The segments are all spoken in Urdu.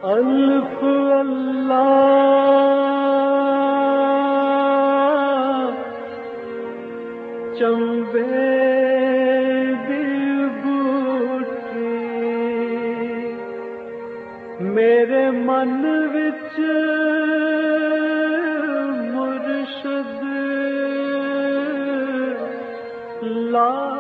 الف اللہ چمبے دی بوٹی میرے من وچ مرشد لائی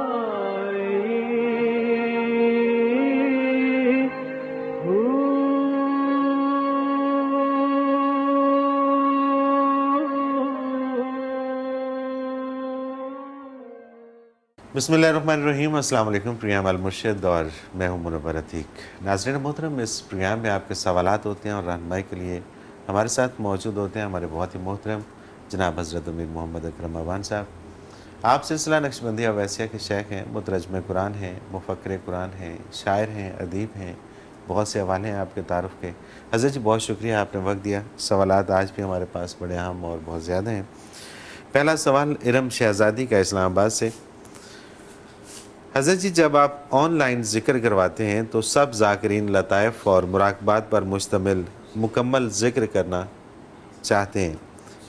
بسم اللہ الرحمن الرحیم۔ السلام علیکم۔ پروگرام المرشد اور میں ہوں منور عتیق۔ ناظرین محترم، اس پروگرام میں آپ کے سوالات ہوتے ہیں اور رہنمائی کے لیے ہمارے ساتھ موجود ہوتے ہیں ہمارے بہت ہی محترم جناب حضرت امیر محمد اکرم اعوان صاحب۔ آپ سلسلہ نقشبندیہ اویسیہ کے شیخ ہیں، مترجم قرآن ہیں، مفکر قرآن ہیں، شاعر ہیں، ادیب ہیں، بہت سے حوالے ہیں آپ کے تعارف کے۔ حضرت جی بہت شکریہ، آپ نے وقت دیا۔ سوالات آج بھی ہمارے پاس بڑے اہم اور بہت زیادہ ہیں۔ پہلا سوال ارم شہزادی کا اسلام آباد سے۔ حضرت جی، جب آپ آن لائن ذکر کرواتے ہیں تو سب ذاکرین لطائف اور مراقبات پر مشتمل مکمل ذکر کرنا چاہتے ہیں،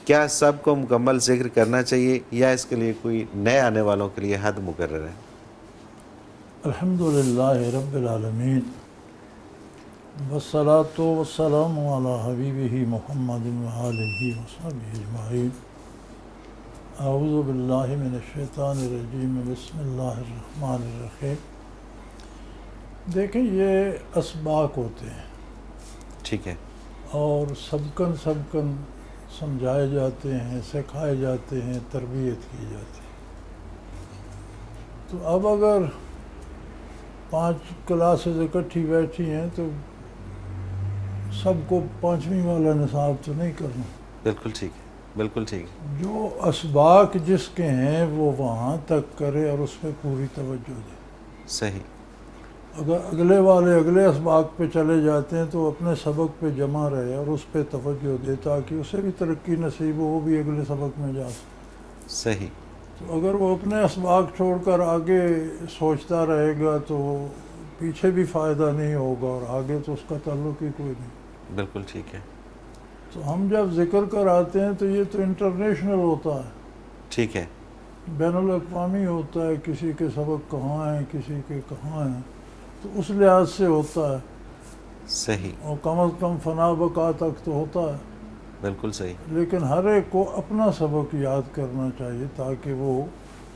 کیا سب کو مکمل ذکر کرنا چاہیے یا اس کے لیے کوئی نئے آنے والوں کے لیے حد مقرر ہے؟ الحمدللہ رب العالمین والصلاة والسلام علی حبیبہ محمد وآلہ وصحبہ اجمعین۔ اعوذ باللہ من الشیطان الرجیم، بسم اللہ الرحمن الرحیم۔ دیکھیں، یہ اسباق ہوتے ہیں، ٹھیک ہے، اور سبکن سمجھائے جاتے ہیں، سکھائے جاتے ہیں، تربیت کی جاتی ہے۔ تو اب اگر 5 کلاسز اکٹھی بیٹھی ہیں تو سب کو 5ویں والا نصاب تو نہیں کرنا۔ بالکل ٹھیک ہے، بالکل ٹھیک ہے۔ جو اسباق جس کے ہیں وہ وہاں تک کرے اور اس پہ پوری توجہ دے۔ صحیح۔ اگر اگلے والے اگلے اسباق پہ چلے جاتے ہیں تو اپنے سبق پہ جمع رہے اور اس پہ توجہ دے تاکہ اسے بھی ترقی نصیب ہو، وہ بھی اگلے سبق میں جا سکے۔ صحیح۔ تو اگر وہ اپنے اسباق چھوڑ کر آگے سوچتا رہے گا تو پیچھے بھی فائدہ نہیں ہوگا اور آگے تو اس کا تعلق ہی کوئی نہیں۔ بالکل ٹھیک ہے۔ تو ہم جب ذکر کر آتے ہیں تو یہ تو انٹرنیشنل ہوتا ہے، ٹھیک ہے، بین الاقوامی ہوتا ہے، کسی کے سبق کہاں ہیں کسی کے کہاں ہیں، تو اس لحاظ سے ہوتا ہے، صحیح، اور کم از کم فنا بقا تک تو ہوتا ہے۔ بالکل صحیح۔ لیکن ہر ایک کو اپنا سبق یاد کرنا چاہیے تاکہ وہ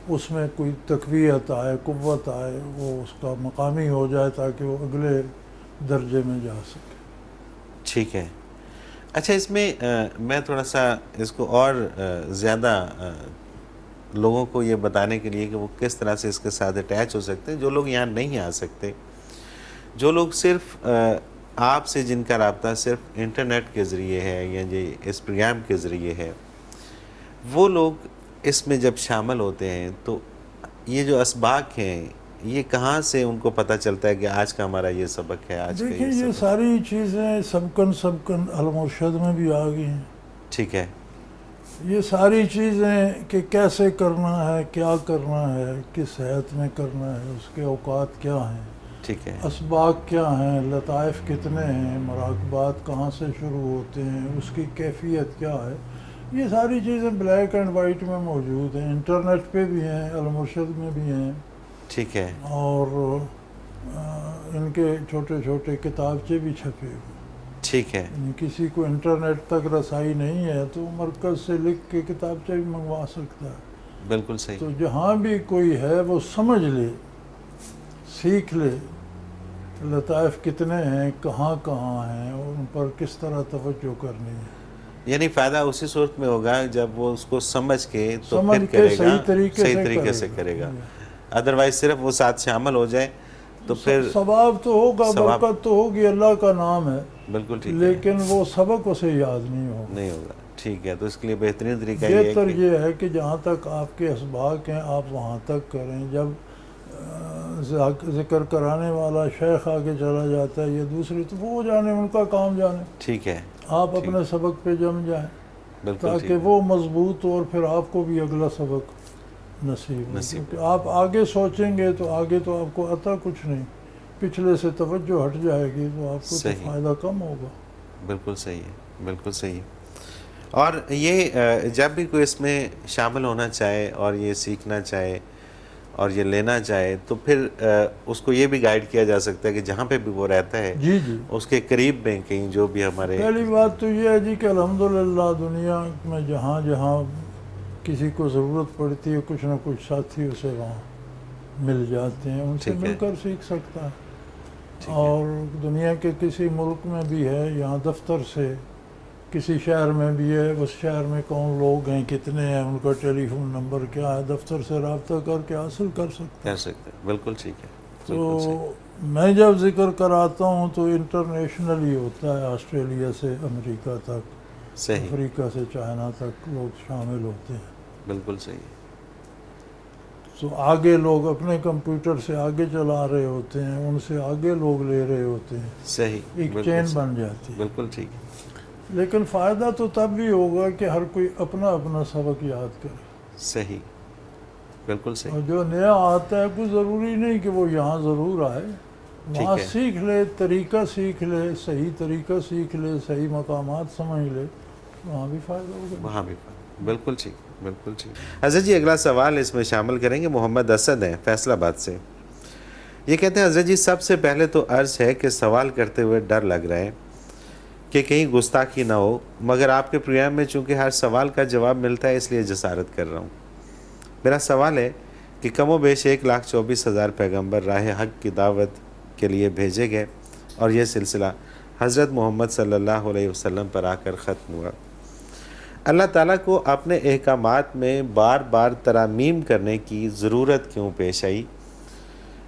اس میں کوئی تقویت آئے، قوت آئے، وہ اس کا مقامی ہو جائے تاکہ وہ اگلے درجے میں جا سکے۔ ٹھیک ہے۔ اچھا، اس میں میں تھوڑا سا اس کو اور زیادہ لوگوں کو یہ بتانے کے لیے کہ وہ کس طرح سے اس کے ساتھ اٹیچ ہو سکتے ہیں، جو لوگ یہاں نہیں آ سکتے، جو لوگ صرف آپ سے جن کا رابطہ صرف انٹرنیٹ کے ذریعے ہے یا اس پروگرام کے ذریعے ہے، وہ لوگ اس میں جب شامل ہوتے ہیں تو یہ جو اسباق ہیں یہ کہاں سے ان کو پتہ چلتا ہے کہ آج کا ہمارا یہ سبق ہے، آج کا دیکھیں، یہ یہ سبق؟ ساری چیزیں سبکن المرشد میں بھی آ گئی ہیں۔ ٹھیک ہے، یہ ساری چیزیں کہ کیسے کرنا ہے، کیا کرنا ہے، کس حیثیت میں کرنا ہے، اس کے اوقات کیا ہیں، ٹھیک ہے، اسباق کیا ہیں، لطائف کتنے ہیں، مراقبات کہاں سے شروع ہوتے ہیں، اس کی کیفیت کیا ہے، یہ ساری چیزیں بلیک اینڈ وائٹ میں موجود ہیں، انٹرنیٹ پہ بھی ہیں، المرشد میں بھی ہیں، ٹھیک ہے، اور ان کے چھوٹے چھوٹے کتابچے بھی چھپے ہوئے۔ ٹھیک ہے، یعنی کسی کو انٹرنیٹ تک رسائی نہیں ہے تو مرکز سے لکھ کے کتابچہ بھی منگوا سکتا ہے۔ بالکل صحیح، تو جہاں بھی کوئی ہے وہ سمجھ لے، سیکھ لے لطائف کتنے ہیں، کہاں کہاں ہیں، اور ان پر کس طرح توجہ کرنی ہے۔ یعنی فائدہ اسی صورت میں ہوگا جب وہ اس کو سمجھ کے تو سمجھ پھر کے کرے گا، صحیح طریقے سے کرے گا۔ ادروائز صرف وہ ساتھ شامل ہو جائے تو پھر ثواب تو ہوگا، ثواب برکت تو ہوگی، اللہ کا نام ہے، بالکل ٹھیک ہے، لیکن وہ سبق اسے یاد نہیں ہوگا۔ نہیں ہوگا۔ ٹھیک ہے، تو اس کے لیے بہترین طریقہ یہ ہے بہتر کہ یہ ہے کہ جہاں تک آپ کے اسباق ہیں آپ وہاں تک کریں۔ جب ذکر کرانے والا شیخ آگے چلا جاتا ہے یا دوسری، تو وہ جانے، ان کا کام جانے، ٹھیک ہے، آپ اپنے سبق پہ جم جائیں بالکل ٹھیک تاکہ وہ مضبوط ہو اور پھر آپ کو بھی اگلا سبق نصیب ہو۔ کیونکہ آپ آگے سوچیں گے تو آگے تو آپ کو عطا کچھ نہیں، پچھلے سے توجہ ہٹ جائے گی تو آپ کو تو صحیح۔ فائدہ کم ہوگا۔ بالکل صحیح ہے، بالکل صحیح ہے۔ اور یہ جب بھی کوئی اس میں شامل ہونا چاہے اور یہ سیکھنا چاہے اور یہ لینا چاہے تو پھر اس کو یہ بھی گائیڈ کیا جا سکتا ہے کہ جہاں پہ بھی وہ رہتا ہے جی جی، اس کے قریب میں کہیں جو بھی ہمارے پہلی بات تو یہ ہے جی کہ الحمدللہ دنیا میں جہاں جہاں کسی کو ضرورت پڑتی ہے کچھ نہ کچھ ساتھی اسے وہاں مل جاتے ہیں، ان سے ٹھیک ہے، مل کر سیکھ سکتا ہے۔ ٹھیک ہے، اور دنیا کے کسی ملک میں بھی ہے، یہاں دفتر سے کسی شہر میں بھی ہے، اس شہر میں کون لوگ ہیں، کتنے ہیں، ان کا ٹیلی فون نمبر کیا ہے، دفتر سے رابطہ کر کے حاصل کر سکتا ہے۔ کر سکتے ہیں، بالکل ٹھیک ہے، تو بالکل صحیح، میں جب ذکر کراتا ہوں تو انٹرنیشنل ہی ہوتا ہے، آسٹریلیا سے امریکہ تک، صحیح، افریقہ سے چائنا تک لوگ شامل ہوتے ہیں۔ بالکل صحیح، تو آگے لوگ اپنے کمپیوٹر سے آگے چلا رہے ہوتے ہیں، ان سے آگے لوگ لے رہے ہوتے ہیں، صحیح، ایک بالکل چین صحیح، بن جاتی ہے۔ بالکل ٹھیک ہے، لیکن فائدہ تو تب بھی ہوگا کہ ہر کوئی اپنا اپنا سبق یاد کرے، صحیح، بالکل صحیح، اور جو نیا آتا ہے کوئی ضروری نہیں کہ وہ یہاں ضرور آئے، وہاں ہے۔ سیکھ لے، طریقہ سیکھ لے، صحیح طریقہ سیکھ لے، صحیح مقامات سمجھ لے، وہاں بھی فائدہ ہوگا۔ وہاں بھی بالکل ٹھیک، بالکل ٹھیک۔ حضرت جی اگلا سوال اس میں شامل کریں گے، محمد اسد ہیں فیصل آباد سے۔ یہ کہتے ہیں حضرت جی سب سے پہلے تو عرض ہے کہ سوال کرتے ہوئے ڈر لگ رہا ہے کہ کہیں گستاخی نہ ہو، مگر آپ کے پروگرام میں چونکہ ہر سوال کا جواب ملتا ہے اس لیے جسارت کر رہا ہوں۔ میرا سوال ہے کہ کم و بیش 1,24,000 پیغمبر راہ حق کی دعوت کے لیے بھیجے گئے اور یہ سلسلہ حضرت محمد صلی اللہ علیہ وسلم پر آ کر ختم ہوا۔ اللہ تعالیٰ کو اپنے احکامات میں بار بار ترامیم کرنے کی ضرورت کیوں پیش آئی؟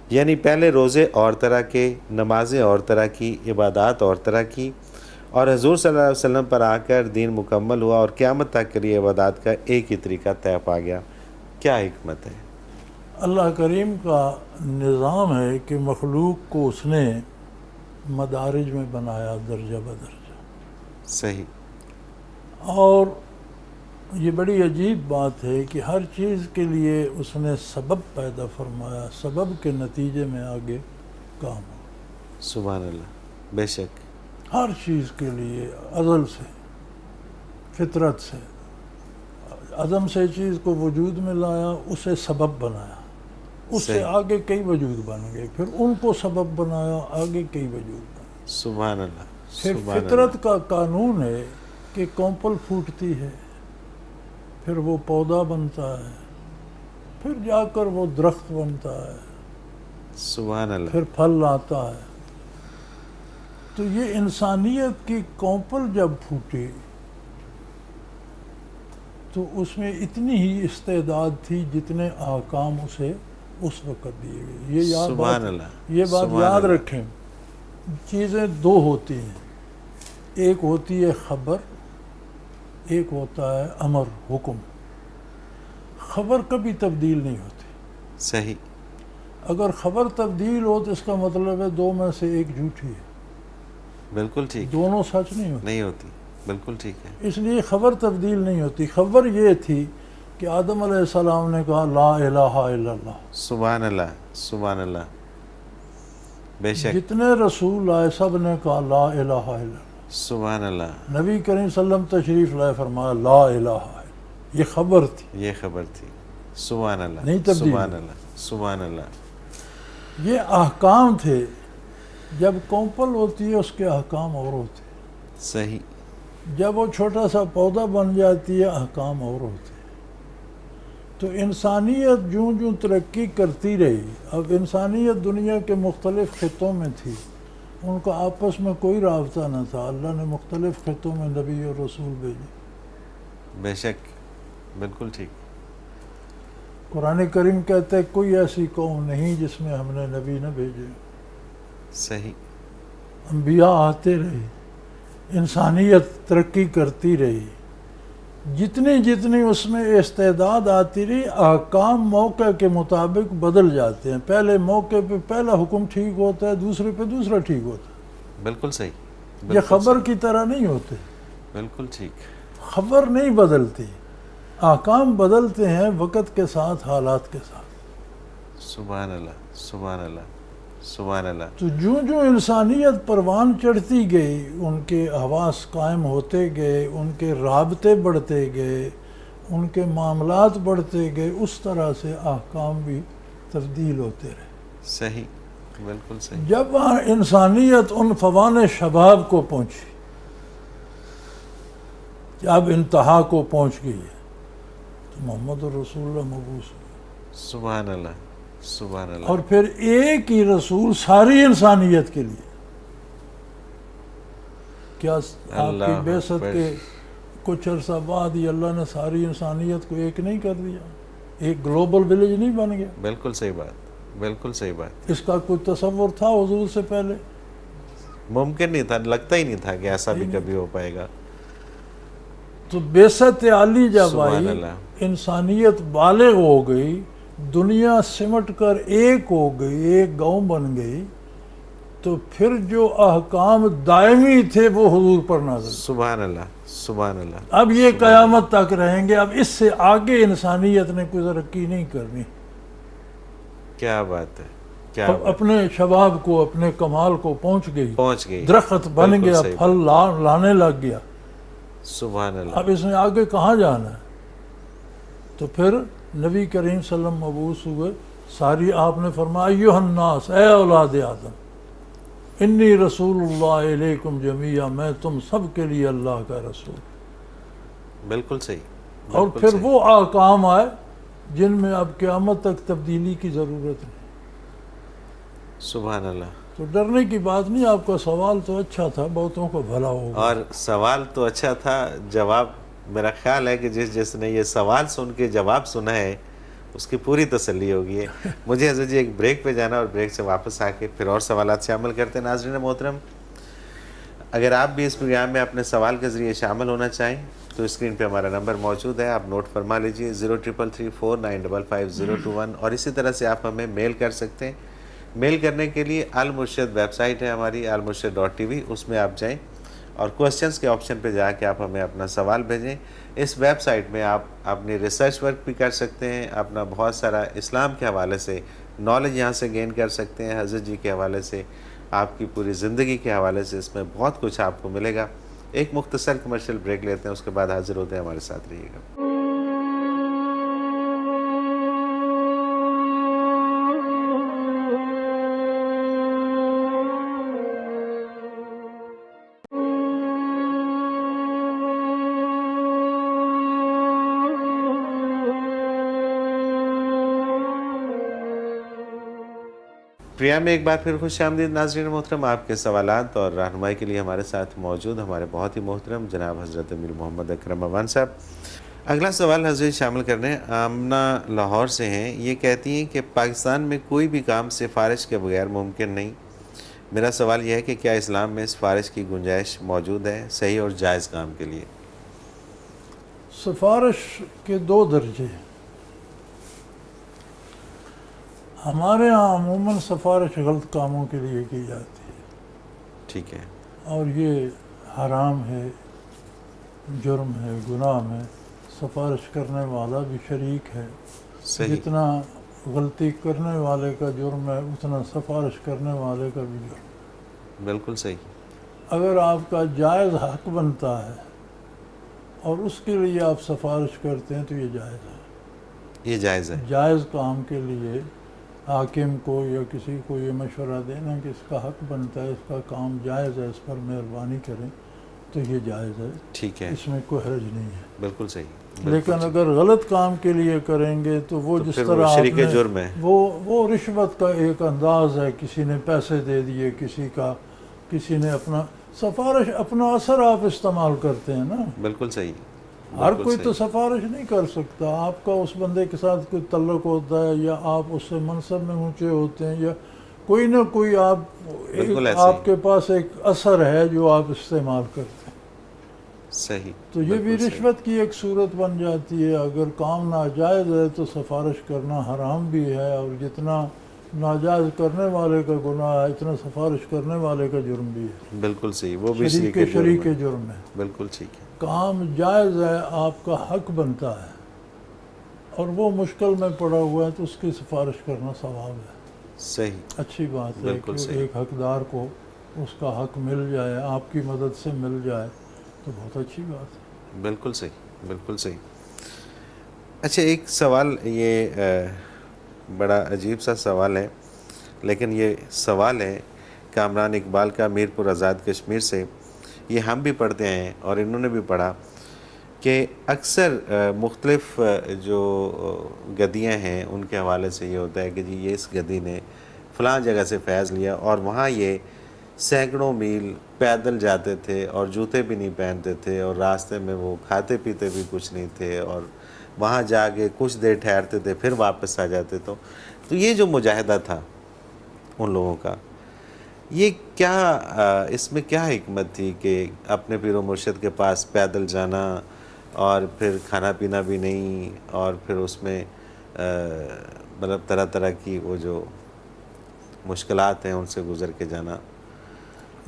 یعنی پہلے روزے اور طرح کے، نمازیں اور طرح کی، عبادات اور طرح کی، اور حضور صلی اللہ علیہ وسلم پر آ کر دین مکمل ہوا اور قیامت تک کے لیے عبادات کا ایک ہی طریقہ طے پا گیا۔ کیا حکمت ہے؟ اللہ کریم کا نظام ہے کہ مخلوق کو اس نے مدارج میں بنایا، درجہ بدرجہ، صحیح، اور یہ بڑی عجیب بات ہے کہ ہر چیز کے لیے اس نے سبب پیدا فرمایا، سبب کے نتیجے میں آگے کام ہو۔ سبحان اللہ، بے شک، ہر چیز کے لیے ازل سے، فطرت سے، عدم سے چیز کو وجود میں لایا، اسے سبب بنایا، اس سے صحیح، آگے کئی وجود بن گئے، پھر ان کو سبب بنایا، آگے کئی وجود بن سبحان اللہ، گئے۔ پھر سبحان فطرت کا قانون ہے کہ کونپل پھوٹتی ہے، پھر وہ پودا بنتا ہے، پھر جا کر وہ درخت بنتا ہے، اللہ، سبحان اللہ، پھر پھل آتا ہے۔ تو یہ انسانیت کی کونپل جب پھوٹی تو اس میں اتنی ہی استعداد تھی جتنے احکام اسے اس وقت دیے گئے۔ یہ سبحان بات اللہ، یہ بات سبحان یاد اللہ، رکھیں، چیزیں دو ہوتی ہیں، ایک ہوتی ہے خبر، ایک ہوتا ہے امر، حکم۔ خبر کبھی تبدیل نہیں ہوتی، صحیح، اگر خبر تبدیل ہو تو اس کا مطلب ہے دو میں سے ایک جھوٹی ہے، بالکل ٹھیک، دونوں سچ نہیں ہوتے۔ نہیں ہوتی، بالکل ٹھیک ہے، اس لیے خبر تبدیل نہیں ہوتی۔ خبر یہ تھی کہ آدم علیہ السلام نے کہا لا الہ الا اللہ، سبحان اللہ، سبحان اللہ، بے شک، جتنے رسول آئے سب نے کہا لا الہ الا اللہ۔ سبحان اللہ، نبی کریم صلی اللہ علیہ وسلم تشریف لائے، فرمایا لا الہ الا اللہ۔ یہ خبر تھی، یہ خبر تھی، سبحان اللہ، نہیں تبدیل سبحان اللہ، سبحان اللہ، یہ احکام تھے۔ جب کونپل ہوتی ہے اس کے احکام اور ہوتے ہیں، صحیح، جب وہ چھوٹا سا پودا بن جاتی ہے احکام اور ہوتے ہیں۔ تو انسانیت جوں جوں ترقی کرتی رہی، اب انسانیت دنیا کے مختلف خطوں میں تھی، ان کا آپس میں کوئی رابطہ نہ تھا، اللہ نے مختلف خطوں میں نبی اور رسول بھیجے۔ بے شک، بالکل ٹھیک، قرآن کریم کہتا ہے کوئی ایسی قوم نہیں جس میں ہم نے نبی نہ بھیجے۔ صحیح، انبیاء آتے رہے، انسانیت ترقی کرتی رہی، جتنی جتنی اس میں استعداد آتی رہی، احکام موقع کے مطابق بدل جاتے ہیں۔ پہلے موقع پہ پہلا حکم ٹھیک ہوتا ہے، دوسرے پہ دوسرا ٹھیک ہوتا ہے۔ بالکل صحیح، یہ بالکل خبر صحیح، کی طرح نہیں ہوتے، بالکل ٹھیک، خبر نہیں بدلتی، احکام بدلتے ہیں وقت کے ساتھ، حالات کے ساتھ۔ سبحان اللہ، سبحان اللہ، سبحان اللہ. تو جو انسانیت پروان چڑھتی گئی، ان کے حواس قائم ہوتے گئے، ان کے رابطے بڑھتے گئے، ان کے معاملات بڑھتے گئے، اس طرح سے احکام بھی تبدیل ہوتے رہے. صحیح، بالکل صحیح. جب انسانیت ان فوان شباب کو پہنچی، جب انتہا کو پہنچ گئی ہے، تو محمد رسول اللہ مبعوث ہوئے. سبحان اللہ، سبحان اللہ. اور پھر ایک ہی رسول ساری انسانیت کے لیے. کیا آپ اللہ کی بعثت اکبر. کے کچھ عرصہ بعد ہی اللہ نے ساری انسانیت کو ایک نہیں کر دیا؟ ایک گلوبل ولیج نہیں بن گیا؟ بالکل صحیح بات، بالکل صحیح بات. اس کا کوئی تصور تھا حضور سے پہلے؟ ممکن نہیں تھا، لگتا ہی نہیں تھا کہ ایسا بھی کبھی ہو پائے گا. تو بعثت عالی جب سبحان آئی، اللہ. انسانیت بالغ ہو گئی، دنیا سمٹ کر ایک ہو گئی، ایک گاؤں بن گئی، تو پھر جو احکام دائمی تھے وہ حضور پر نازل. سبحان اللہ، سبحان اللہ. اب یہ قیامت تک رہیں گے. اب اس سے آگے انسانیت نے کوئی ترقی نہیں کرنی. کیا بات ہے، کیا اب اپنے شباب کو، اپنے کمال کو پہنچ گئی، درخت بن بالکل گیا، صحیح پھل لانے لگ گیا. سبحان اللہ. اب اس نے آگے کہاں جانا ہے؟ تو پھر نبی کریم صلی اللہ علیہ وسلم مبعوث ہوئے. ساری آپ نے فرمایا ایھا الناس، اے اولاد آدم، انی رسول اللہ علیکم جمیعا، میں تم سب کے لیے اللہ کا رسول. بالکل صحیح. اور بالکل پھر صحیح. وہ احکام آئے جن میں اب قیامت تک تبدیلی کی ضرورت نہیں. سبحان اللہ. تو ڈرنے کی بات نہیں. آپ کا سوال تو اچھا تھا، بہتوں کو بھلا ہوگا. اور سوال تو اچھا تھا، جواب میرا خیال ہے کہ جس نے یہ سوال سن کے جواب سنا ہے اس کی پوری تسلی ہوگی ہے. مجھے حضرت جی ایک بریک پہ جانا، اور بریک سے واپس آ کے پھر اور سوالات شامل کرتے ہیں. ناظرین محترم، اگر آپ بھی اس پروگرام میں اپنے سوال کے ذریعے شامل ہونا چاہیں تو اسکرین پہ ہمارا نمبر موجود ہے، آپ نوٹ فرما لیجئے 033349555021. اور اسی طرح سے آپ ہمیں میل کر سکتے ہیں. میل کرنے کے لیے المرشد ویب سائٹ ہے ہماری almurshid.tv، اس میں آپ جائیں اور کوسچنز کے آپشن پہ جا کے آپ ہمیں اپنا سوال بھیجیں. اس ویب سائٹ میں آپ اپنی ریسرچ ورک بھی کر سکتے ہیں، اپنا بہت سارا اسلام کے حوالے سے نالج یہاں سے گین کر سکتے ہیں، حضرت جی کے حوالے سے، آپ کی پوری زندگی کے حوالے سے اس میں بہت کچھ آپ کو ملے گا. ایک مختصر کمرشل بریک لیتے ہیں، اس کے بعد حاضر ہوتے ہیں. ہمارے ساتھ رہیے گا. پروگرام میں ایک بار پھر خوش آمدید ناظرین محترم. آپ کے سوالات اور رہنمائی کے لیے ہمارے ساتھ موجود ہمارے بہت ہی محترم جناب حضرت امیر محمد اکرم اوان صاحب. اگلا سوال حضرت شامل کرنے ہیں. آمنہ لاہور سے ہیں. یہ کہتی ہیں کہ پاکستان میں کوئی بھی کام سفارش کے بغیر ممکن نہیں. میرا سوال یہ ہے کہ کیا اسلام میں سفارش کی گنجائش موجود ہے صحیح اور جائز کام کے لیے؟ سفارش کے دو درجے ہیں. ہمارے ہاں عموماً سفارش غلط کاموں کے لیے کی جاتی ہے. ٹھیک ہے. اور یہ حرام ہے، جرم ہے، گناہ ہے. سفارش کرنے والا بھی شریک ہے. صحیح. جتنا غلطی کرنے والے کا جرم ہے اتنا سفارش کرنے والے کا بھی جرم. بالکل صحیح. اگر آپ کا جائز حق بنتا ہے اور اس کے لیے آپ سفارش کرتے ہیں تو یہ جائز ہے. یہ جائز ہے. جائز کام کے لیے حاکم کو یا کسی کو یہ مشورہ دینا کہ اس کا حق بنتا ہے، اس کا کام جائز ہے، اس پر مہربانی کریں، تو یہ جائز ہے. ٹھیک ہے. اس میں کوئی حرج نہیں ہے. بالکل صحیح. لیکن اگر غلط کام کے لیے کریں گے تو وہ جس طرح شریک جرم ہے. وہ رشوت کا ایک انداز ہے. کسی نے پیسے دے دیے، کسی نے اپنا سفارش، اپنا اثر آپ استعمال کرتے ہیں نا. بالکل صحیح. ہر کوئی تو سفارش نہیں کر سکتا. آپ کا اس بندے کے ساتھ کوئی تعلق ہوتا ہے، یا آپ اس سے منصب میں اونچے ہوتے ہیں، یا کوئی نہ کوئی آپ کے پاس ایک اثر ہے جو آپ استعمال کرتے ہیں. صحیح. تو یہ بھی رشوت کی ایک صورت بن جاتی ہے. اگر کام ناجائز ہے تو سفارش کرنا حرام بھی ہے، اور جتنا ناجائز کرنے والے کا گناہ ہے اتنا سفارش کرنے والے کا جرم بھی ہے. بالکل صحیح. وہ بھی شریک جرم ہے. بالکل ٹھیک ہے. کام جائز ہے، آپ کا حق بنتا ہے، اور وہ مشکل میں پڑا ہوا ہے تو اس کی سفارش کرنا ثواب ہے. صحیح، اچھی بات ہے بالکل کہ صحیح، ایک حقدار کو اس کا حق مل جائے، آپ کی مدد سے مل جائے تو بہت اچھی بات ہے۔ بالکل صحیح، بالکل صحیح۔ اچھا ایک سوال، یہ بڑا عجیب سا سوال ہے، لیکن یہ سوال ہے کامران اقبال کا میرپور آزاد کشمیر سے۔ یہ ہم بھی پڑھتے ہیں اور انہوں نے بھی پڑھا کہ اکثر مختلف جو گدیاں ہیں ان کے حوالے سے یہ ہوتا ہے کہ جی یہ اس گدی نے فلاں جگہ سے فیض لیا اور وہاں یہ سینکڑوں میل پیدل جاتے تھے اور جوتے بھی نہیں پہنتے تھے اور راستے میں وہ کھاتے پیتے بھی کچھ نہیں تھے اور وہاں جا کے کچھ دیر ٹھہرتے تھے پھر واپس آ جاتے۔ تو یہ جو مجاہدہ تھا ان لوگوں کا، یہ کیا اس میں کیا حکمت تھی کہ اپنے پیر و مرشد کے پاس پیدل جانا اور پھر کھانا پینا بھی نہیں اور پھر اس میں مطلب طرح طرح کی وہ جو مشکلات ہیں ان سے گزر کے جانا؟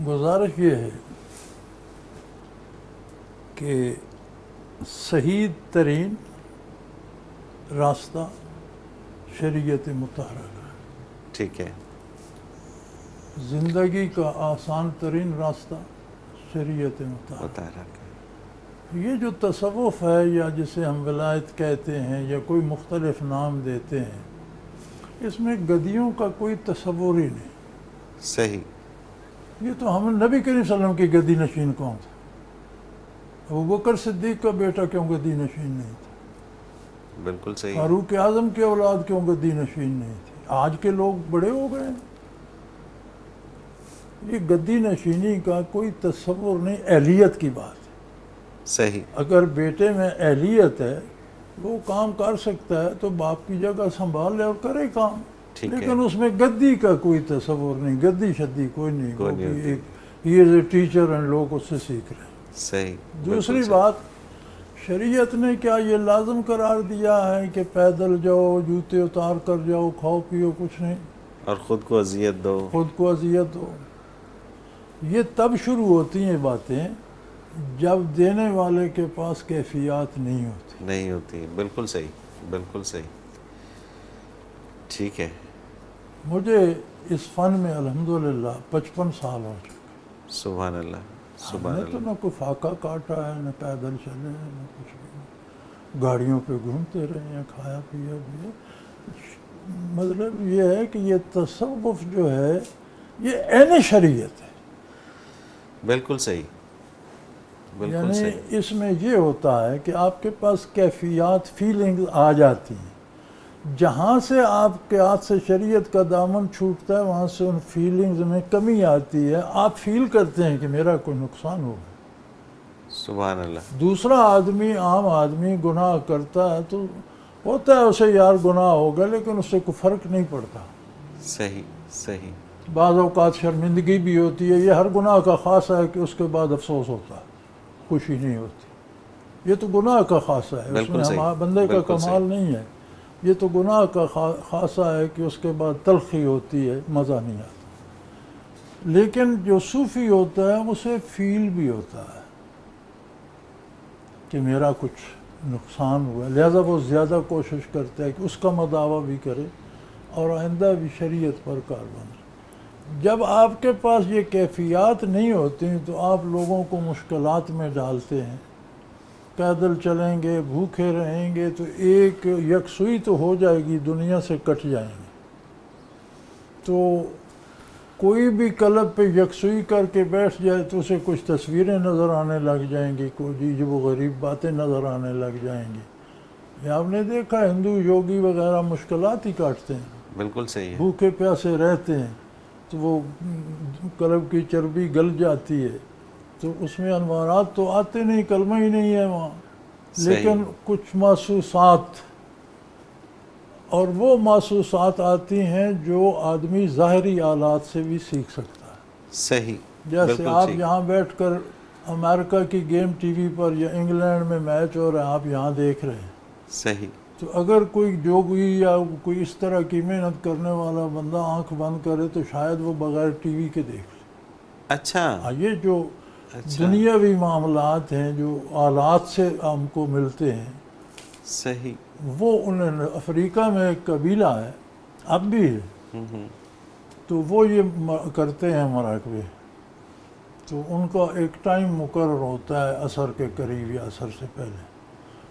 گزارش یہ ہے کہ صحیح ترین راستہ شریعت مطہرہ کا ہے، ٹھیک ہے، زندگی کا آسان ترین راستہ شریعت مطہرہ۔ مطالعہ کا، یہ جو تصوف ہے یا جسے ہم ولایت کہتے ہیں یا کوئی مختلف نام دیتے ہیں، اس میں گدیوں کا کوئی تصور ہی نہیں۔ صحیح، یہ تو ہم نبی کریم صلی اللہ علیہ وسلم کی گدی نشین کون تھا؟ ابوبکر صدیق کا بیٹا کیوں گدی نشین نہیں تھا؟ بالکل صحیح، فاروق اعظم کی اولاد کیوں گدی نشین نہیں تھی؟ آج کے لوگ بڑے ہو گئے ہیں، یہ گدی نشینی کا کوئی تصور نہیں، اہلیت کی بات ہے۔ صحیح، اگر بیٹے میں اہلیت ہے وہ کام کر سکتا ہے تو باپ کی جگہ سنبھال لے اور کرے کام، ٹھیک ہے، لیکن اس میں گدی کا کوئی تصور نہیں، گدی شدی کوئی نہیں، کوئی وہ نہیں بھی ہوتی۔ ایک ہی از اے ٹیچر اینڈ لوگ اس سے سیکھ رہے ہیں۔ صحیح، دوسری بالکل صحیح، بات، شریعت نے کیا یہ لازم قرار دیا ہے کہ پیدل جاؤ، جوتے اتار کر جاؤ، کھاؤ پیو کچھ نہیں، اور خود کو اذیت دو؟ خود کو اذیت ہو؟ یہ تب شروع ہوتی ہیں باتیں جب دینے والے کے پاس کیفیات نہیں ہوتی۔ نہیں ہوتی، بالکل صحیح، بالکل صحیح، ٹھیک ہے، مجھے اس فن میں الحمدللہ 55 سال ہو چکے۔ سبحان اللہ، ہم سبحان نے تو اللہ، نہ کوئی فاقہ کاٹا ہے، نہ پیدل چلے ہیں، نہ کچھ بھی، گاڑیوں پہ گھومتے رہے ہیں، کھایا پیا بھی ہے۔ مطلب یہ ہے کہ یہ تصوف جو ہے یہ عین شریعت ہے، بالکل صحیح، بالکل یعنی صحیح، اس میں یہ ہوتا ہے کہ آپ کے پاس کیفیات، فیلنگز آ جاتی ہیں، جہاں سے آپ کے ہاتھ سے شریعت کا دامن چھوٹتا ہے وہاں سے ان فیلنگز میں کمی آتی ہے، آپ فیل کرتے ہیں کہ میرا کوئی نقصان ہوگا۔ سبحان اللہ، دوسرا آدمی، عام آدمی گناہ کرتا ہے تو ہوتا ہے اسے یار گناہ ہوگا، لیکن اس سے کوئی فرق نہیں پڑتا۔ صحیح، صحیح، بعض اوقات شرمندگی بھی ہوتی ہے، یہ ہر گناہ کا خاصہ ہے کہ اس کے بعد افسوس ہوتا ہے، خوشی نہیں ہوتی۔ یہ تو گناہ کا خاصہ ہے، اس بالکل میں صحیح، بندے کا بالکل کمال صحیح، نہیں ہے۔ یہ تو گناہ کا خاصہ ہے کہ اس کے بعد تلخی ہوتی ہے، مزہ نہیں آتا۔ لیکن جو صوفی ہوتا ہے اسے فیل بھی ہوتا ہے کہ میرا کچھ نقصان ہوا، لہذا وہ زیادہ کوشش کرتا ہے کہ اس کا مداوع بھی کرے اور آئندہ بھی شریعت پر کاربن رہے۔ جب آپ کے پاس یہ کیفیات نہیں ہوتی تو آپ لوگوں کو مشکلات میں ڈالتے ہیں۔ پیدل چلیں گے، بھوکے رہیں گے تو ایک یکسوئی تو ہو جائے گی، دنیا سے کٹ جائیں گے۔ تو کوئی بھی کلب پہ یکسوئی کر کے بیٹھ جائے تو اسے کچھ تصویریں نظر آنے لگ جائیں گی، کوئی عجیب و غریب باتیں نظر آنے لگ جائیں گی۔ یہ آپ نے دیکھا ہندو یوگی وغیرہ مشکلات ہی کاٹتے ہیں، بالکل صحیح ہے، بھوکے پیاسے رہتے ہیں، تو وہ کلب کی چربی گل جاتی ہے تو اس میں انوارات تو آتے نہیں، کلمہ ہی نہیں ہے وہاں، لیکن کچھ محسوسات، اور وہ محسوسات آتی ہیں جو آدمی ظاہری آلات سے بھی سیکھ سکتا ہے۔ صحیح، جیسے بالکل آپ ٹھیک، یہاں بیٹھ کر امریکہ کی گیم ٹی وی پر یا انگلینڈ میں میچ ہو رہا ہے، آپ یہاں دیکھ رہے ہیں، صحیح، تو اگر کوئی جوگی یا کوئی اس طرح کی محنت کرنے والا بندہ آنکھ بند کرے تو شاید وہ بغیر ٹی وی کے دیکھ لے۔ اچھا، یہ جو اچھا، دنیاوی معاملات ہیں جو آلات سے ہم کو ملتے ہیں، صحیح، وہ انہوں نے افریقہ میں ایک قبیلہ ہے، اب بھی ہے، تو وہ یہ کرتے ہیں مراقبے. تو ان کا ایک ٹائم مقرر ہوتا ہے عصر کے قریب یا عصر سے پہلے.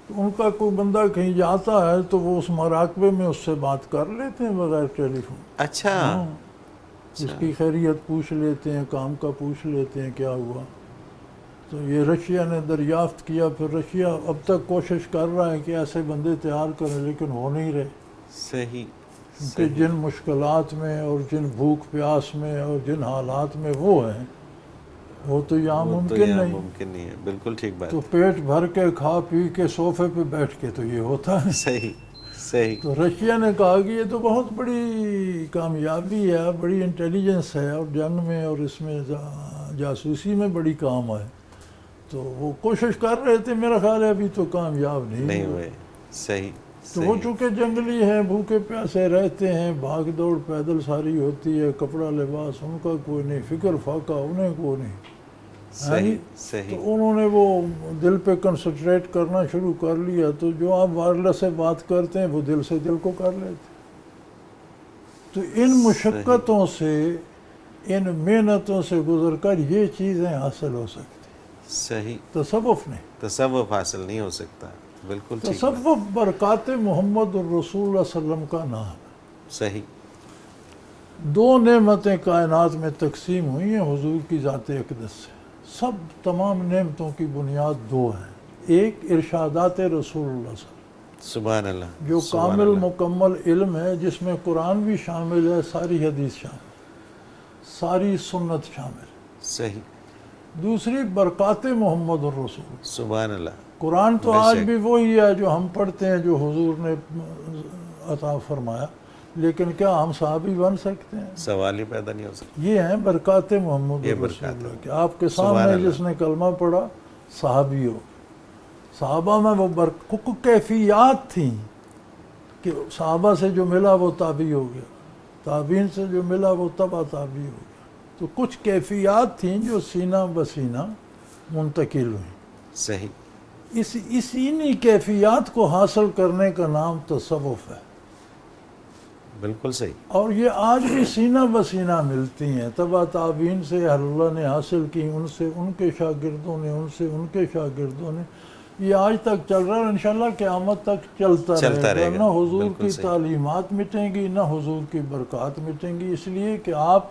تو ان کا کوئی بندہ کہیں جاتا ہے تو وہ اس مراقبے میں اس سے بات کر لیتے ہیں بغیر ٹیلی فون. اچھا. اس کی خیریت پوچھ لیتے ہیں, کام کا پوچھ لیتے ہیں کیا ہوا. تو یہ رشیا نے دریافت کیا. پھر رشیا اب تک کوشش کر رہا ہے کہ ایسے بندے تیار کریں, لیکن ہو نہیں رہے. صحیح. کیونکہ جن مشکلات میں اور جن بھوک پیاس میں اور جن حالات میں وہ ہیں, وہ تو یہاں ممکن نہیں ہے. بالکل ٹھیک بات. تو پیٹ بھر کے کھا پی کے صوفے پہ بیٹھ کے تو یہ ہوتا ہے. صحیح صحیح. تو رشیا نے کہا کہ یہ تو بہت بڑی کامیابی ہے, بڑی انٹیلیجنس ہے, اور جنگ میں اور اس میں جاسوسی میں بڑی کام آئے. تو وہ کوشش کر رہے تھے, میرا خیال ہے ابھی تو کامیاب نہیں ہوئے. صحیح. تو وہ چونکہ جنگلی ہیں, بھوکے پیاسے رہتے ہیں, بھاگ دوڑ پیدل ساری ہوتی ہے, کپڑا لباس ان کا کوئی نہیں, فکر فاقہ انہیں کوئی نہیں. صحیح صحیح. تو انہوں نے وہ دل پہ کنسنٹریٹ کرنا شروع کر لیا. تو جو آپ وائرلیس سے بات کرتے ہیں وہ دل سے دل کو کر لیتے. تو ان مشقتوں سے, ان محنتوں سے گزر کر یہ چیزیں حاصل ہو سکتی. صحیح. تصوف نہیں, تصوف حاصل نہیں ہو سکتا. بالکل ٹھیک. تصوف برکات محمد الرسول اللہ علیہ وسلم کا نام ہے. صحیح. دو نعمتیں کائنات میں تقسیم ہوئی ہیں حضور کی ذات اقدس سے. سب تمام نعمتوں کی بنیاد دو ہیں. ایک ارشادات رسول اللہ صلی اللہ علیہ وسلم, سبحان اللہ, جو کامل مکمل علم ہے, جس میں قرآن بھی شامل ہے, ساری حدیث شامل, ساری سنت شامل. صحیح. دوسری برکات محمد الرسول. سبحان اللہ. قرآن تو آج بھی وہی ہے جو ہم پڑھتے ہیں, جو حضور نے عطا فرمایا, لیکن کیا ہم صحابی بن سکتے ہیں؟ سوال ہی پیدا نہیں ہو سکتا. یہ ہیں برکات محمد رسول اللہ کہ آپ کے سامنے جس نے کلمہ پڑھا صحابی ہو. صحابہ میں وہ کیفیات تھیں کہ صحابہ سے جو ملا وہ تابعی ہو گیا, تابعین سے جو ملا وہ تبع تابعی ہو گیا. تو کچھ کیفیات تھیں جو سینہ بسینہ منتقل ہوئیں. صحیح. انہی کیفیات کو حاصل کرنے کا نام تصوف ہے. بالکل صحیح. اور یہ آج بھی سینہ بسینہ ملتی ہیں, تبع تابعین سے اللہ نے حاصل کی, ان سے ان کے شاگردوں نے, ان سے ان کے شاگردوں نے. یہ آج تک چل رہا ہے, انشاءاللہ قیامت تک چلتا رہے گا. نہ حضور کی تعلیمات مٹیں گی, نہ حضور کی برکات مٹیں گی, اس لیے کہ آپ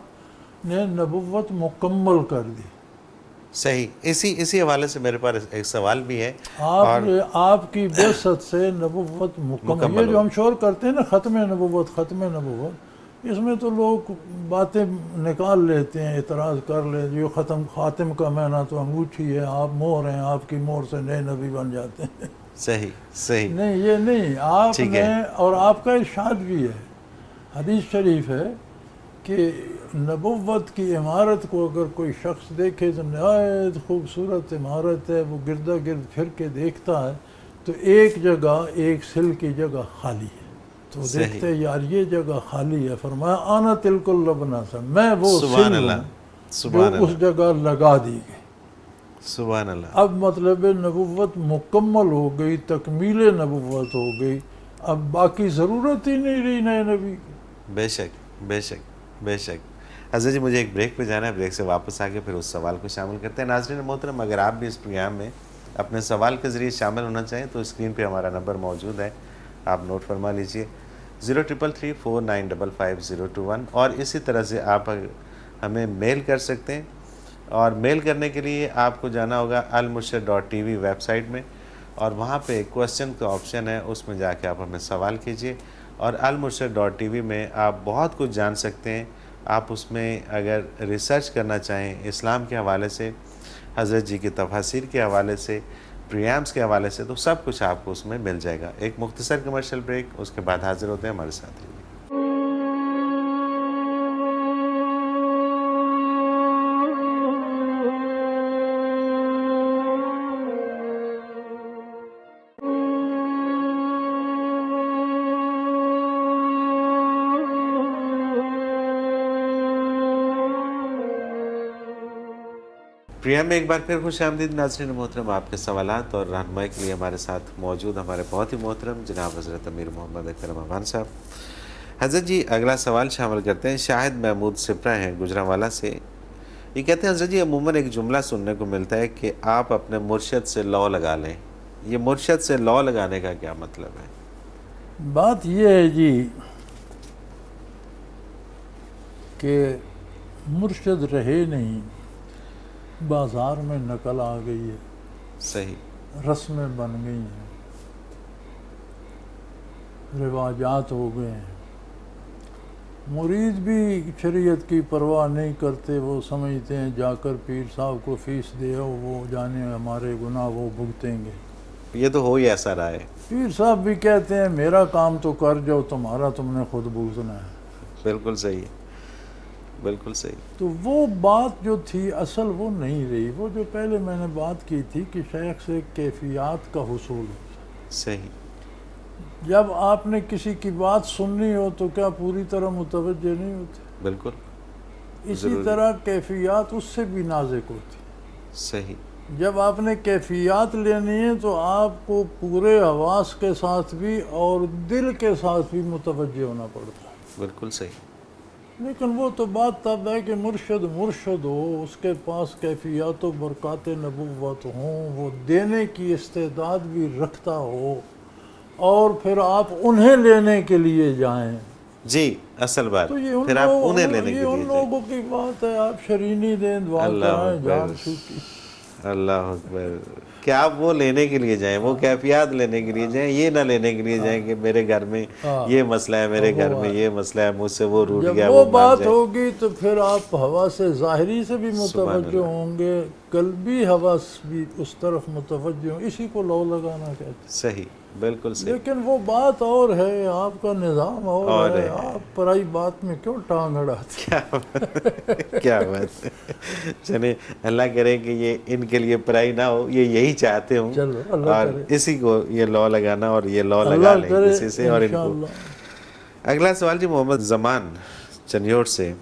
نے نبوت مکمل کر دی. صحیح. اسی حوالے سے میرے پاس ایک سوال بھی ہے. آپ کی بعثت سے نبوت مکمل. یہ جو ہم شور کرتے ہیں نا ختم نبوت ختم نبوت, اس میں تو لوگ باتیں نکال لیتے ہیں, اعتراض کر لیتے ہیں. یہ خاتم کا معنی تو انگوٹھی ہے, آپ مہر ہیں, آپ کی مہر سے نئے نبی بن جاتے ہیں. صحیح صحیح. نہیں, یہ نہیں. آپ نے, اور آپ کا ارشاد بھی ہے, حدیث شریف ہے کہ نبوت کی عمارت کو اگر کوئی شخص دیکھے تو نہایت خوبصورت عمارت ہے, وہ گردا گرد پھر کے دیکھتا ہے تو ایک جگہ, ایک سل کی جگہ خالی ہے. تو دیکھتے یار یہ جگہ خالی ہے, فرمایا آنا تلک اللبنہ سا, میں وہ سل ہوں جو اس جگہ لگا دی گئی. سبحان اللہ. اب مطلب نبوت مکمل ہو گئی, تکمیل نبوت ہو گئی, اب باقی ضرورت ہی نہیں رہی نئے نبی. بے شک بے شک بے شک. حضرت جی مجھے ایک بریک پہ جانا ہے, بریک سے واپس آ کے پھر اس سوال کو شامل کرتے ہیں. ناظرین محترم, اگر آپ بھی اس پروگرام میں اپنے سوال کے ذریعے شامل ہونا چاہیں تو اسکرین پہ ہمارا نمبر موجود ہے, آپ نوٹ فرما لیجئے 033349555021. اور اسی طرح سے آپ ہمیں میل کر سکتے ہیں, اور میل کرنے کے لیے آپ کو جانا ہوگا almurshid.tv ویب سائٹ میں, اور وہاں پہ کویسچن کا آپشن ہے, اس میں جا کے آپ ہمیں سوال کیجئے. اور almurshid.tv میں آپ بہت کچھ جان سکتے ہیں. آپ اس میں اگر ریسرچ کرنا چاہیں اسلام کے حوالے سے, حضرت جی کی تفاسیر کے حوالے سے, پروگرامز کے حوالے سے, تو سب کچھ آپ کو اس میں مل جائے گا. ایک مختصر کمرشل بریک, اس کے بعد حاضر ہوتے ہیں ہمارے ساتھ. پروگرام میں ایک بار پھر خوش آمدید ناظرین محترم. آپ کے سوالات اور رہنمائی کے لیے ہمارے ساتھ موجود ہمارے بہت ہی محترم جناب حضرت امیر محمد اکرم امان صاحب. حضرت جی اگلا سوال شامل کرتے ہیں. شاہد محمود سپرا ہیں گجرانوالا سے. یہ کہتے ہیں حضرت جی عموماً ایک جملہ سننے کو ملتا ہے کہ آپ اپنے مرشد سے لو لگا لیں. یہ مرشد سے لو لگانے کا کیا مطلب ہے؟ بات یہ ہے جی کہ مرشد رہے نہیں، بازار میں نقل آ گئی ہے، صحیح، رسمیں بن گئی ہیں، رواجات ہو گئے ہیں. مرید بھی شریعت کی پرواہ نہیں کرتے، وہ سمجھتے ہیں جا کر پیر صاحب کو فیس دے آؤ، وہ جانے ہمارے گناہ وہ بھگتیں گے. یہ تو ہو ہی ایسا رہا ہے. پیر صاحب بھی کہتے ہیں میرا کام تو کر جاؤ، تمہارا تم نے خود بھگتنا ہے. بالکل صحیح ہے، بالکل صحیح. تو وہ بات جو تھی اصل وہ نہیں رہی. وہ جو پہلے میں نے بات کی تھی کہ شیخ سے کیفیات کا حصول ہوتا ہے. صحیح. جب آپ نے کسی کی بات سننی ہو تو کیا پوری طرح متوجہ نہیں ہوتے؟ بالکل. اسی طرح کیفیات اس سے بھی نازک ہوتی. صحیح. جب آپ نے کیفیات لینی ہے تو آپ کو پورے حواس کے ساتھ بھی اور دل کے ساتھ بھی متوجہ ہونا پڑتا ہے. بالکل صحیح. لیکن وہ تو بات تب ہے کہ مرشد ہو، اس کے پاس کیفیات و برکات نبوت ہوں، وہ دینے کی استعداد بھی رکھتا ہو، اور پھر آپ انہیں لینے کے لیے جائیں. جی اصل بات، تو یہ پھر آپ انہیں لینے کے لیے ان لوگوں کی بات ہے. آپ شرینی دیں، دعا کرائیں، جان چھوٹی. اللہ اکبر. کہ آپ وہ لینے کے لیے جائیں، وہ کیفیات لینے کے لیے جائیں، یہ نہ لینے کے لیے جائیں کہ میرے گھر میں یہ مسئلہ ہے، میرے گھر میں یہ مسئلہ ہے، مجھ سے وہ روٹ گیا. جب وہ بات ہوگی تو پھر آپ ہوا سے ظاہری سے بھی متوجہ ہوں گے، قلبی حواس بھی اس طرف متوجہ ہوں. اسی کو لو لگانا کہتے ہیں. صحیح، بالکل صحیح. لیکن وہ بات اور ہے، آپ کا نظام اور ہے. آپ پرائی بات میں کیوں ٹانگ اڑاتے؟ کیا بات ہے. چلیں اللہ کرے کہ یہ ان کے لیے پرائی نہ ہو، یہ یہی چاہتے ہوں، اور اسی کو یہ لو لگانا، اور یہ لو لگا لیں کسی سے. اور ان کو اگلا سوال جی محمد زمان چنیوٹ سے.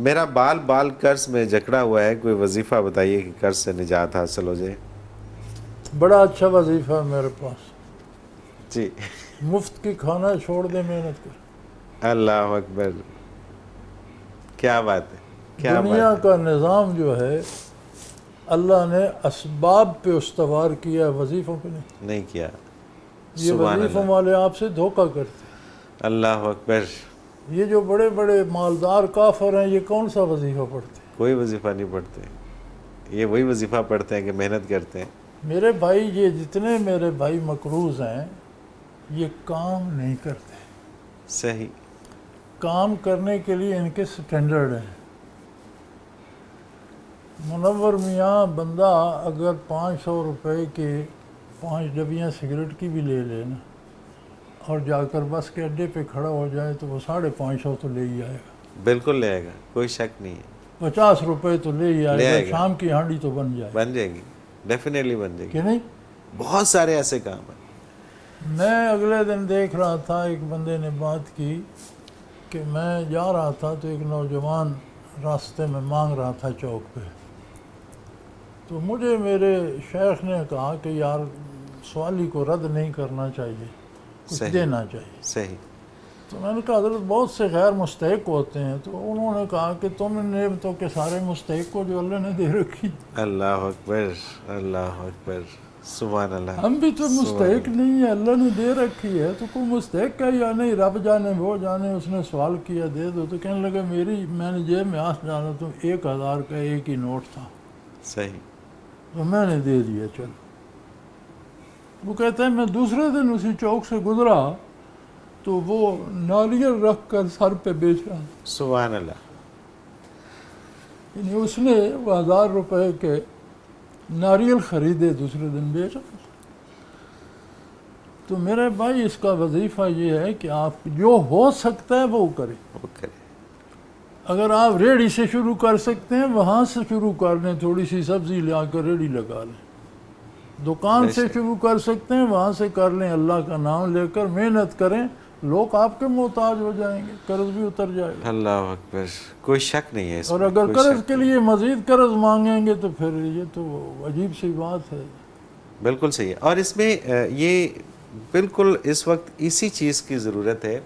میرا بال قرض میں جکڑا ہوا ہے، کوئی وظیفہ بتائیے کہ قرض سے نجات حاصل ہو جائے. بڑا اچھا وظیفہ ہے میرے پاس. جی. مفت کی کھانا چھوڑ دے، محنت کر. اللہ اکبر. کیا بات ہے. دنیا کا نظام جو ہے اللہ نے اسباب پہ استوار کیا ہے، وظیفوں پہ نہیں کیا. یہ وظیفوں والے آپ سے دھوکہ کرتے ہیں. اللہ اکبر. یہ جو بڑے بڑے مالدار کافر ہیں، یہ کون سا وظیفہ پڑھتے ہیں؟ کوئی وظیفہ نہیں پڑھتے. یہ وہی وظیفہ پڑھتے ہیں کہ محنت کرتے ہیں. میرے بھائی، یہ جتنے میرے بھائی مقروض ہیں یہ کام نہیں کرتے. صحیح. کام کرنے کے لیے ان کے سٹینڈرڈ ہیں. منور میاں بندہ اگر 500 روپے کے 5 ڈبیاں سگریٹ کی بھی لے لے نا، اور جا کر بس کے اڈے پہ کھڑا ہو جائے تو وہ 550 تو لے ہی آئے گا. بالکل لے آئے گا، کوئی شک نہیں ہے. 50 روپے تو لے ہی آئے گا. شام کی ہانڈی تو بن جائے گی. ڈیفینیٹلی بن جائے گی. کہ نہیں؟ بہت سارے ایسے کام ہیں. میں اگلے دن دیکھ رہا تھا، ایک بندے نے بات کی کہ میں جا رہا تھا تو ایک نوجوان راستے میں مانگ رہا تھا چوک پہ. تو مجھے میرے شیخ نے کہا کہ یار سوالی کو رد نہیں کرنا چاہیے، کچھ دینا چاہیے. صحیح. تو میں نے کہا حضرت بہت سے غیر مستحق ہوتے ہیں. تو انہوں نے کہا کہ تم نعمتوں کے سارے مستحق کو جو اللہ نے دے رکھی. اللہ اکبر. اللہ اکبر. سبحان اللہ. ہم بھی تو مستحق نہیں ہیں، اللہ نے دے رکھی ہے. تو کوئی مستحق ہے یا نہیں، رب جانے وہ جانے. اس نے سوال کیا دے دو. تو کہنے لگا میں نے جیب میں ہاتھ ڈالا تو 1000 کا ایک ہی نوٹ تھا. صحیح. تو میں نے دے دیا. چلو. وہ کہتا ہے میں دوسرے دن اسی چوک سے گزرا تو وہ ناریل رکھ کر سر پہ بیچ رہا. سبحان اللہ. یعنی اس نے 1000 روپے کے ناریل خریدے، دوسرے دن بیچ رہا. تو میرے بھائی اس کا وظیفہ یہ ہے کہ آپ جو ہو سکتا ہے وہ کریں. اگر آپ ریڑھی سے شروع کر سکتے ہیں وہاں سے شروع کر لیں، تھوڑی سی سبزی لا کر ریڑھی لگا لیں. دکان سے شروع کر سکتے ہیں وہاں سے کر لیں. اللہ کا نام لے کر محنت کریں، لوگ آپ کے محتاج ہو جائیں گے، قرض بھی اتر جائے گا. اللہ اکبر. کوئی شک نہیں ہے اس میں. اور اگر قرض کے لیے مزید قرض مانگیں گے تو پھر یہ تو عجیب سی بات ہے. بالکل صحیح ہے. اور اس میں یہ بالکل اس وقت اسی چیز کی ضرورت ہے.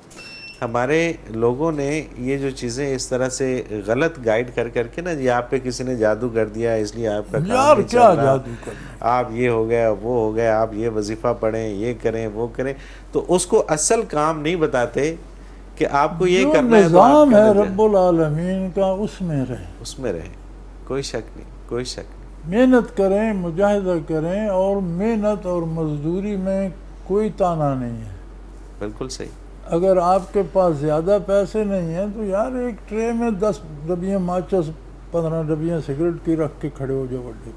ہمارے لوگوں نے یہ جو چیزیں اس طرح سے غلط گائیڈ کر کر کے نا، جی آپ پہ کسی نے جادو کر دیا اس لیے آپ کا کام یار نہیں چل کیا رہا، جادو کرنا، آپ یہ ہو گیا وہ ہو گیا، آپ یہ وظیفہ پڑھیں، یہ کریں وہ کریں، تو اس کو اصل کام نہیں بتاتے کہ آپ کو یہ جو کرنا ہے تو آپ نظام ہے کرنا رب العالمین کا اس میں رہیں، اس میں رہیں. کوئی شک نہیں، کوئی شک نہیں. محنت کریں، مجاہدہ کریں، اور محنت اور مزدوری میں کوئی تانا نہیں ہے. بالکل صحیح. اگر آپ کے پاس زیادہ پیسے نہیں ہیں تو یار ایک ٹرے میں 10 ڈبیاں ماچس 15 ڈبیاں سگریٹ کی رکھ کے کھڑے ہو جاؤ، بڑے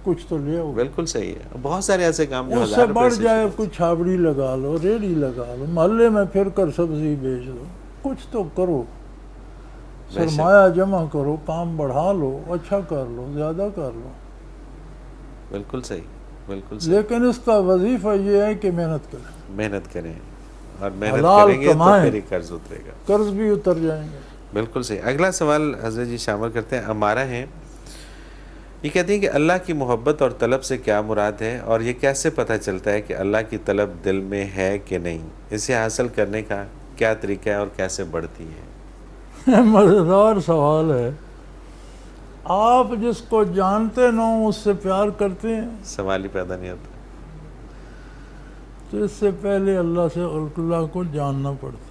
کچھ تو لے آؤ. بالکل صحیح ہے. بہت سارے ایسے کام جو اس سے ہزار روپے بڑھ سے جائے شروع کچھ چھابڑی لگا لو، ریڑھی لگا لو، محلے میں پھر کر سبزی بیچ دو، کچھ تو کرو، بے شک. سرمایہ جمع کرو، کام بڑھا لو، اچھا کر لو، زیادہ کر لو. بالکل صحیح. بالکل صحیح. لیکن اس کا وظیفہ یہ ہے کہ محنت کریں، محنت کریں، اور محنت حلال کریں گے تو کمائیں، پھر ہی قرض اترے گا. قرض بھی اتر جائیں گے. بالکل صحیح. اگلا سوال حضرت جی شامل کرتے ہیں. امارہ ہیں، یہ کہتے ہیں کہ اللہ کی محبت اور طلب سے کیا مراد ہے، اور یہ کیسے پتہ چلتا ہے کہ اللہ کی طلب دل میں ہے کہ نہیں، اسے حاصل کرنے کا کیا طریقہ ہے اور کیسے بڑھتی ہے؟ مزیدار سوال ہے. آپ جس کو جانتے نہ ہوں اس سے پیار کرتے ہیں سوال ہی پیدا نہیں ہوتا. تو اس سے پہلے اللہ کو جاننا پڑتا ہے.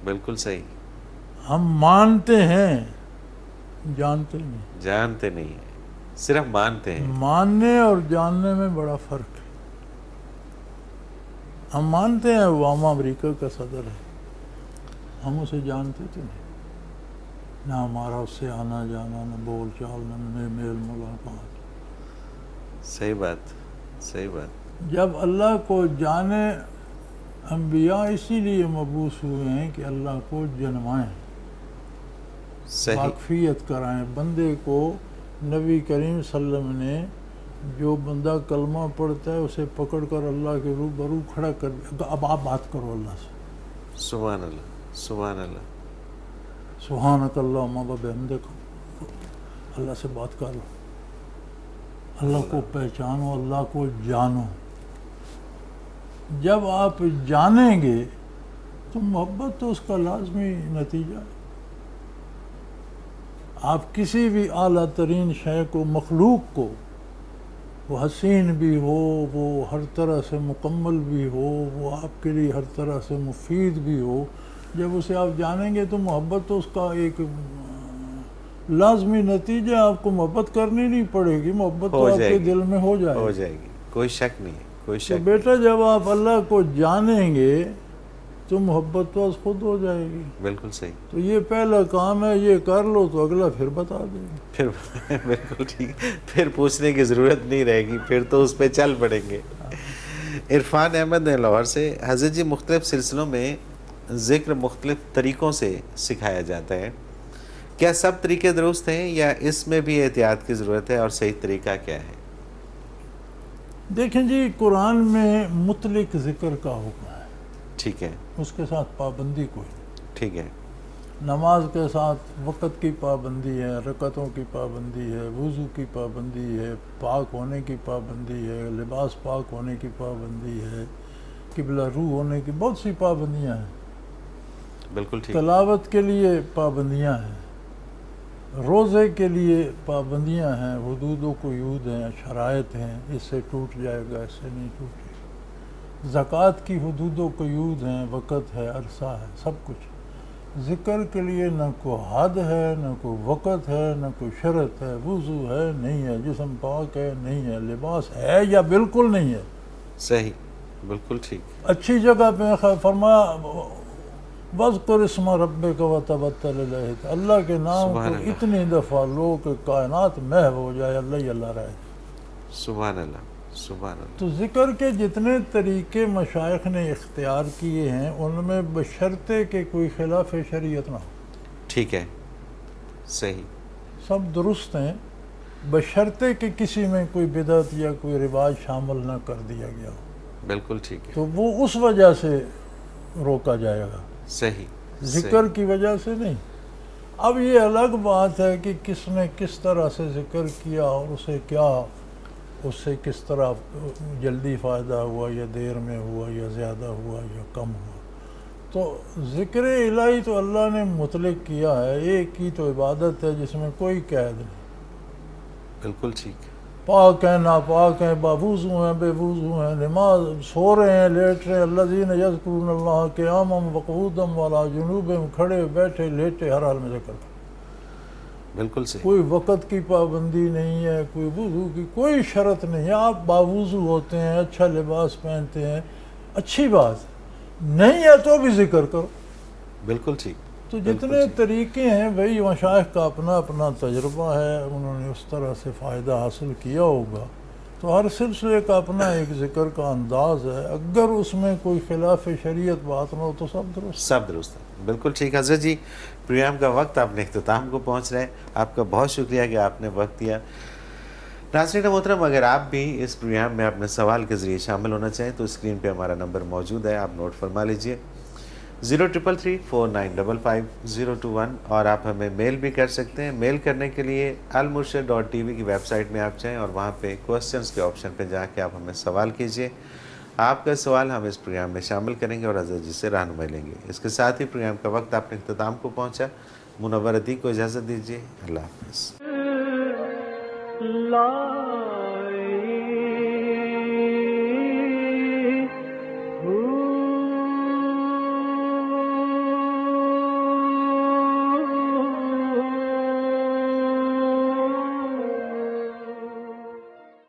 بالکل صحیح. ہم مانتے ہیں، جانتے نہیں. جانتے نہیں ہیں، صرف مانتے ہیں. ماننے اور جاننے میں بڑا فرق ہے. ہم مانتے ہیں اوباما امریکہ کا صدر ہے، ہم اسے جانتے تو نہیں، نہ ہمارا اس سے آنا جانا، نہ بول چال، نہ میل ملاقات. صحیح بات، صحیح بات. جب اللہ کو جانے، انبیاء اسی لیے مبعوث ہوئے ہیں کہ اللہ کو جنمائیں، صحیح. واقفیت کرائیں بندے کو. نبی کریم صلی اللہ علیہ وسلم نے جو بندہ کلمہ پڑھتا ہے اسے پکڑ کر اللہ کے روبرو کھڑا کر دیا، اب آپ بات کرو اللہ سے. سبحان اللہ، سبحان اللہ. سبحانک اللہم و بحمدک، اللہ سے بات کر لو، اللہ کو پہچانو، اللہ کو جانو. جب آپ جانیں گے تو محبت تو اس کا لازمی نتیجہ ہے. آپ کسی بھی اعلیٰ ترین شے کو، مخلوق کو، وہ حسین بھی ہو، وہ ہر طرح سے مکمل بھی ہو، وہ آپ کے لیے ہر طرح سے مفید بھی ہو، جب اسے آپ جانیں گے تو محبت تو اس کا ایک لازمی نتیجہ. آپ کو محبت کرنی نہیں پڑے گی، محبت تو آپ کے دل میں ہو جائے گی. ہو جائے گی، کوئی شک نہیں، کوئی تو شک. بیٹا جب آپ اللہ کو جانیں گے تو محبت تو از خود ہو جائے گی. بالکل صحیح. تو یہ پہلا کام ہے، یہ کر لو تو اگلا پھر بتا دیں گے. پھر بالکل ٹھیک، پھر پوچھنے کی ضرورت نہیں رہے گی، پھر تو اس پہ چل پڑیں گے. عرفان احمد نے لاہور سے. حضرت جی مختلف سلسلوں میں ذکر مختلف طریقوں سے سکھایا جاتا ہے، کیا سب طریقے درست ہیں یا اس میں بھی احتیاط کی ضرورت ہے، اور صحیح طریقہ کیا ہے؟ دیکھیں جی، قرآن میں مطلق ذکر کا حکم ہے، ٹھیک ہے. اس کے ساتھ پابندی کوئی نہیں. ٹھیک ہے. نماز کے ساتھ وقت کی پابندی ہے، رکعتوں کی پابندی ہے، وضو کی پابندی ہے، پاک ہونے کی پابندی ہے، لباس پاک ہونے کی پابندی ہے، قبلہ رو ہونے کی بہت سی پابندیاں ہیں. بالکل ٹھیک. تلاوت کے لیے پابندیاں ہیں، روزے کے لیے پابندیاں ہیں، حدود و قیود ہیں، شرائط ہیں، اس سے ٹوٹ جائے گا، اس سے نہیں ٹوٹے گا. زکوٰۃ کی حدود و قیود ہیں، وقت ہے، عرصہ ہے، سب کچھ. ذکر کے لیے نہ کوئی حد ہے، نہ کوئی وقت ہے، نہ کوئی شرط ہے. وضو ہے، نہیں ہے. جسم پاک ہے، نہیں ہے. لباس ہے یا بالکل نہیں ہے. صحیح، بالکل ٹھیک. اچھی جگہ پہ فرمایا وَاذْكُرِ اسْمَ رَبِّكَ وَتَبَتَّلْ إِلَيْهِ، اللہ کے نام کو اتنی دفعہ لو کہ کائنات محو ہو جائے، اللہ ہی اللہ رہے. سبحان اللہ، سبحان اللہ. تو ذکر کے جتنے طریقے مشائخ نے اختیار کیے ہیں ان میں بشرطے کہ کوئی خلاف شریعت نہ ہو. ٹھیک ہے، صحیح. سب درست ہیں، بشرطے کہ کسی میں کوئی بدعت یا کوئی رواج شامل نہ کر دیا گیا ہو. بالکل ٹھیک ہے. تو وہ اس وجہ سے روکا جائے گا، صحیح. ذکر کی وجہ سے نہیں. اب یہ الگ بات ہے کہ کس نے کس طرح سے ذکر کیا اور اسے کیا اس سے کس طرح جلدی فائدہ ہوا یا دیر میں ہوا یا زیادہ ہوا یا کم ہوا. تو ذکر الہی تو اللہ نے مطلق کیا ہے، ایک کی تو عبادت ہے جس میں کوئی قید نہیں. بالکل ٹھیک. پاک ہیں ناپاک ہیں، باوضو ہیں بے وضو ہیں، نماز سو رہے ہیں لیٹ رہے ہیں، الذین یذکرون اللہ قیاما وقعودا وعلی جنوبہم، کھڑے بیٹھے لیٹے ہر حال میں ذکر کریں. بالکل صحیح. کوئی وقت کی پابندی نہیں ہے، کوئی وضو کی کوئی شرط نہیں ہے. آپ باوضو ہوتے ہیں، اچھا لباس پہنتے ہیں، اچھی بات نہیں ہے تو بھی ذکر کرو. بالکل ٹھیک. تو جتنے طریقے ہیں بھئی مشائخ کا اپنا اپنا تجربہ ہے، انہوں نے اس طرح سے فائدہ حاصل کیا ہوگا. تو ہر سلسلے کا اپنا ایک ذکر کا انداز ہے. اگر اس میں کوئی خلاف شریعت بات نہ ہو تو سب درست. سب درست ہے. بالکل ٹھیک. حضرت جی پروگرام کا وقت اپنے اختتام کو پہنچ رہے ہیں. آپ کا بہت شکریہ کہ آپ نے وقت دیا. ناظرین محترم، اگر آپ بھی اس پروگرام میں اپنے سوال کے ذریعے شامل ہونا چاہیں تو اسکرین پہ ہمارا نمبر موجود ہے، آپ نوٹ فرما لیجئے 0333455021، اور آپ ہمیں میل بھی کر سکتے ہیں. میل کرنے کے لیے almurshid.tv کی ویب سائٹ میں آپ جائیں اور وہاں پہ کوسچنز کے آپشن پہ جا کے آپ ہمیں سوال کیجئے. آپ کا سوال ہم اس پروگرام میں شامل کریں گے اور حضرت جی سے رہنمائی لیں گے. اس کے ساتھ ہی پروگرام کا وقت اپنے اختتام کو پہنچا. منور عتیق کو اجازت دیجیے. اللہ حافظ. لا